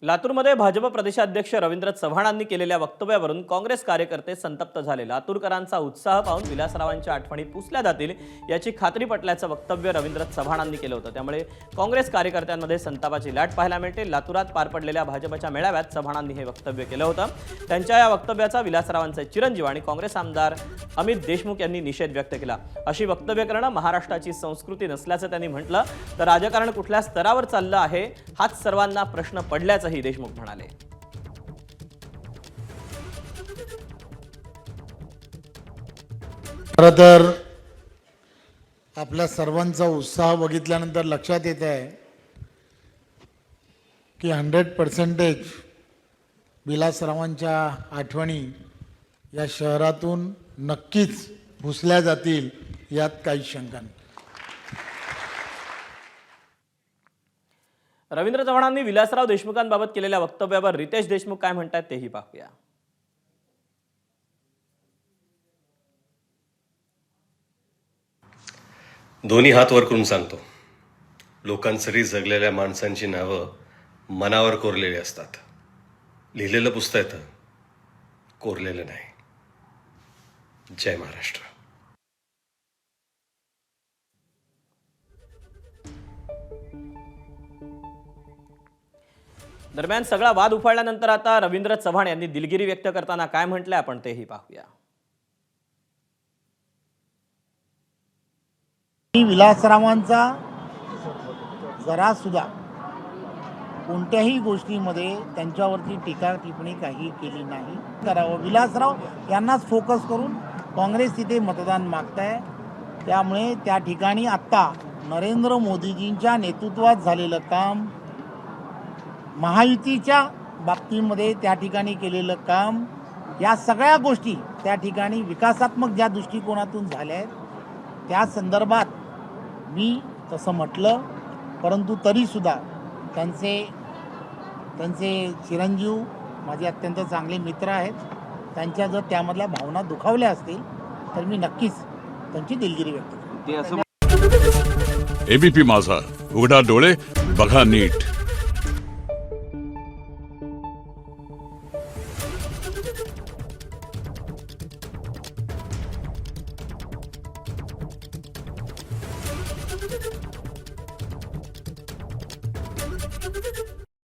लातूरमध्ये भाजप प्रदेशाध्यक्ष रवींद्र चव्हाणांनी केलेल्या वक्तव्यावरून काँग्रेस कार्यकर्ते संतप्त झाले। लातूरकरांचा उत्साह पाहून विलासरावांच्या आठवणी पुसल्या जातील याची खात्री पटल्याचं वक्तव्य रवींद्र चव्हाणांनी केलं होतं। त्यामुळे काँग्रेस कार्यकर्त्यांमध्ये संतापाची लाट पाहायला मिळते। लातूरात पार पडलेल्या भाजपच्या मेळाव्यात चव्हाणांनी हे वक्तव्य केलं होतं। त्यांच्या या वक्तव्याचा विलासरावांचे चिरंजीव आणि काँग्रेस आमदार अमित देशमुख यांनी निषेध व्यक्त केला। अशी वक्तव्य करणं महाराष्ट्राची संस्कृती नसल्याचं त्यांनी म्हटलं। तर राजकारण कुठल्या स्तरावर चाललं आहे हाच सर्वांना प्रश्न पडल्याचं ही देशमुख म्हणाले। खरं तर आपल्या सर्वांचा उत्साह बघितल्यानंतर लक्षात येत आहे की 100% विलासरावांच्या आठवणी या शहरातून नक्कीच पुसल्या जातील यात काही शंका नाही। रवींद्र चव्हाणांनी विलासराव देशमुखांबाबत केलेल्या वक्तव्यावर रितेश देशमुख काय म्हणतात तेही पाहूया। दोन्ही हात वर करून सांगतो, लोकांसाठी जगलेल्या माणसांची नावं मनावर कोरलेली असतात। लिहिलेलं पुसता येतं, कोरलेलं नाही। जय महाराष्ट्र। दरम्यान सगळा वाद उफाळल्यानंतर आता रवींद्र चव्हाण यांनी दिलगिरी व्यक्त करताना काय म्हटलंय आपण तेही पाहूया। विलासरावांचा जरा सुद्धा कोणत्याही गोष्टीमध्ये त्यांच्यावरती टीका टिप्पणी काही केली नाही करावं। विलासराव यांनाच फोकस करून काँग्रेस तिथे मतदान मागताय। त्यामुळे त्या ठिकाणी आत्ता नरेंद्र मोदीजींच्या नेतृत्वात झालेलं काम, महायुतीच्या बाबतीमध्ये त्या ठिकाणी केलेलं काम, या सगळ्या गोष्टी त्या ठिकाणी विकासात्मक ज्या दृष्टिकोनातून झाल्या आहेत त्या संदर्भात मी तसं म्हटलं। परंतु तरीसुद्धा त्यांचे चिरंजीव माझे अत्यंत चांगले मित्र आहेत, त्यांच्या जर त्यामधल्या भावना दुखावल्या असतील तर मी नक्कीच त्यांची दिलगिरी व्यक्त करतो। एबीपी माझा, उघडा डोळे बघा नीट।